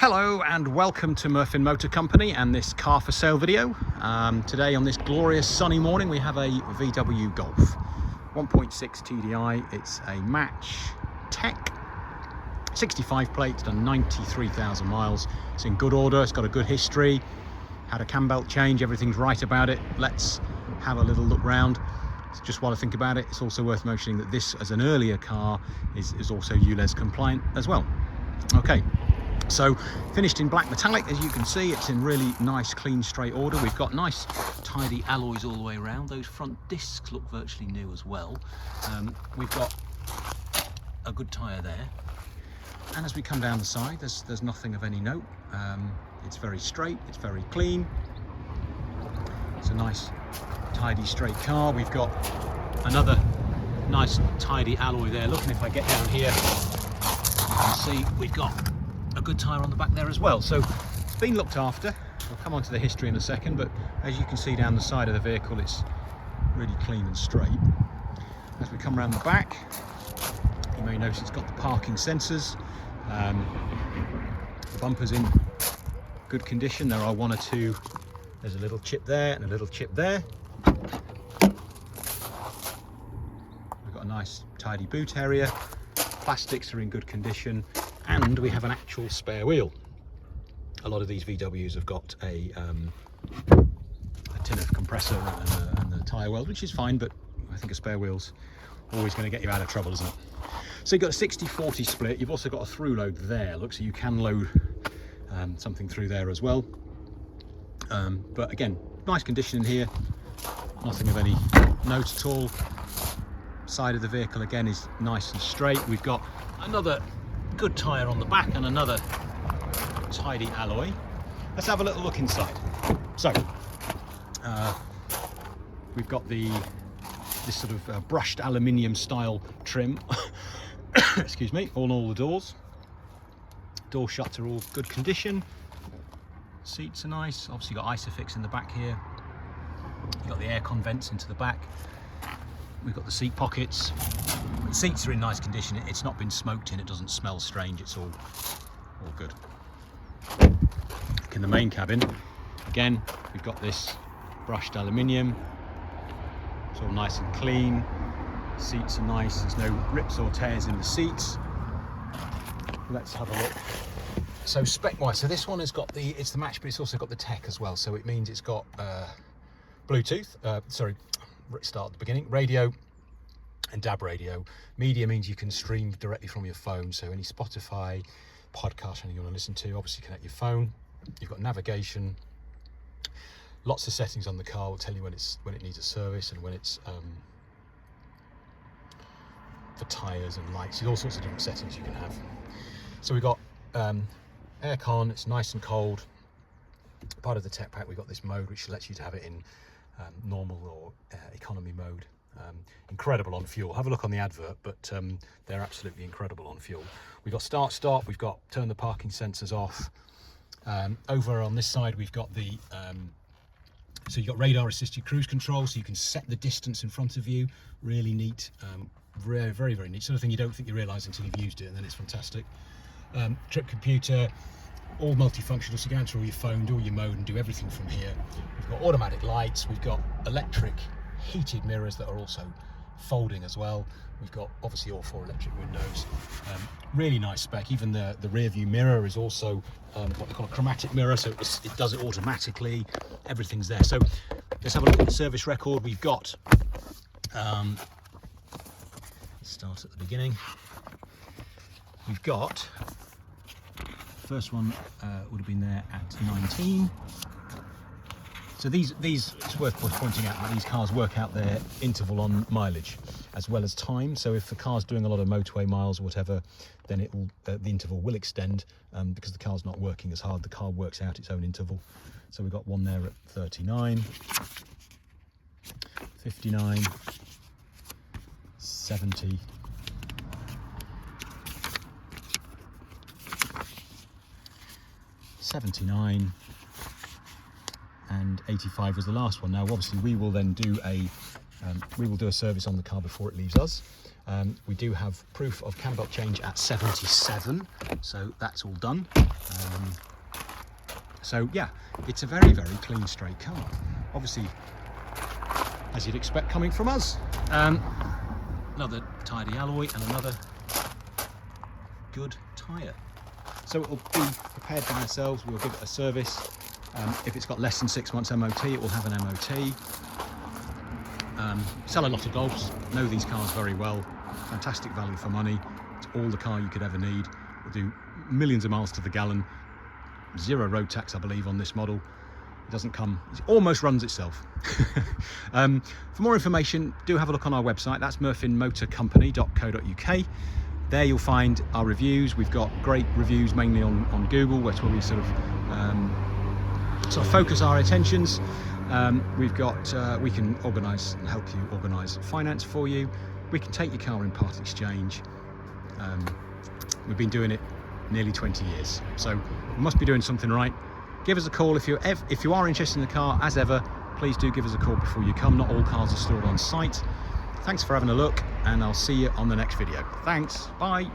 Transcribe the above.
Hello and welcome to Murfin Motor Company and this car for sale video. Today on this glorious sunny morning we have a VW Golf 1.6 TDI. It's a Match Tech 65 plate, it's done 93,000 miles. It's in good order, it's got a good history, had a cam belt change, everything's right about it. Let's have a little look round. Just while I think about it, it's also worth mentioning that this, as an earlier car, is also ULEZ compliant as well. Okay. So finished in black metallic, as you can see. It's in really nice, clean, straight order. We've got nice, tidy alloys all the way around. Those front discs look virtually new as well. We've got a good tyre there. And as we come down the side, there's nothing of any note. It's very straight, it's very clean. It's a nice, tidy, straight car. We've got another nice, tidy alloy there. Look, and if I get down here, you can see we've got a good tyre on the back there as well. So it's been looked after. We'll come on to the history in a second, but as you can see down the side of the vehicle, it's really clean and straight. As we come around the back, you may notice it's got the parking sensors. The bumper's in good condition. There are one or two, there's a little chip there and a little chip there. We've got a nice tidy boot area. Plastics are in good condition. And we have an actual spare wheel. A lot of these VWs have got a tin of compressor and the tyre weld, which is fine, but I think a spare wheel's always going to get you out of trouble, isn't it? So you've got a 60-40 split. You've also got a through load there. Look, so you can load something through there as well. But again, nice condition in here. Nothing of any note at all. Side of the vehicle again is nice and straight. We've got another good tyre on the back and another tidy alloy. Let's have a little look inside. So we've got this sort of brushed aluminium style trim excuse me, on all the doors. Door shuts are all good condition. Seats are nice. Obviously got Isofix in the back here. You've got the aircon vents into the back. We've got the seat pockets. The seats are in nice condition. It's not been smoked in. It doesn't smell strange. It's all good. Look in the main cabin. Again, we've got this brushed aluminium. It's all nice and clean. Seats are nice. There's no rips or tears in the seats. Let's have a look. So spec-wise, so this one has got it's the Match, but it's also got the Tech as well. So it means it's got Bluetooth. Start at the beginning. Radio and DAB radio. Media means you can stream directly from your phone, so any Spotify, podcast, anything you want to listen to, obviously connect your phone. You've got navigation, lots of settings on the car. Will tell you when it needs a service and when it's for tyres and lights. There's all sorts of different settings you can have. So we've got aircon. It's nice and cold. Part of the tech pack, we've got this mode which lets you to have it in normal or economy mode. Incredible on fuel. Have a look on the advert, but they're absolutely incredible on fuel. We've got start stop, we've got turn the parking sensors off. Over on this side we've got the so you've got radar assisted cruise control, so you can set the distance in front of you. Really neat. Very, very, very neat. Sort of thing you don't think you realise until you've used it, and then it's fantastic. Trip computer, all multifunctional, so you can answer all your phone, do all your mode and do everything from here. We've got automatic lights, we've got electric heated mirrors that are also folding as well. We've got obviously all 4 electric windows. Really nice spec. Even the rear view mirror is also what they call a chromatic mirror, so it does it automatically. Everything's there. So let's have a look at the service record. We've got let's start at the beginning. We've got first one would have been there at 19. So these it's worth pointing out that these cars work out their interval on mileage as well as time. So if the car's doing a lot of motorway miles or whatever, then it will the interval will extend because the car's not working as hard. The car works out its own interval. So we've got one there at 39, 59, 70. 79 and 85 was the last one. Now obviously we will then do a We will do a service on the car before it leaves us. We do have proof of cam belt change at 77, so that's all done. So yeah, it's a very, very clean, straight car. Obviously, as you'd expect coming from us. Another tidy alloy and another good tyre. So it'll be prepared by ourselves. We'll give it a service. If it's got less than 6 months MOT, it will have an MOT. Sell a lot of Golfs, know these cars very well. Fantastic value for money. It's all the car you could ever need. It'll do millions of miles to the gallon. 0 road tax, I believe, on this model. It doesn't come, it almost runs itself. For more information, do have a look on our website. That's murfinmotorcompany.co.uk. There you'll find our reviews. We've got great reviews, mainly on Google. That's where we sort of focus our attentions. We've got, we can organise and help you organise finance for you. We can take your car in part exchange. We've been doing it nearly 20 years, so we must be doing something right. Give us a call if you are interested in the car. As ever, please do give us a call before you come. Not all cars are stored on site. Thanks for having a look, and I'll see you on the next video. Thanks, bye.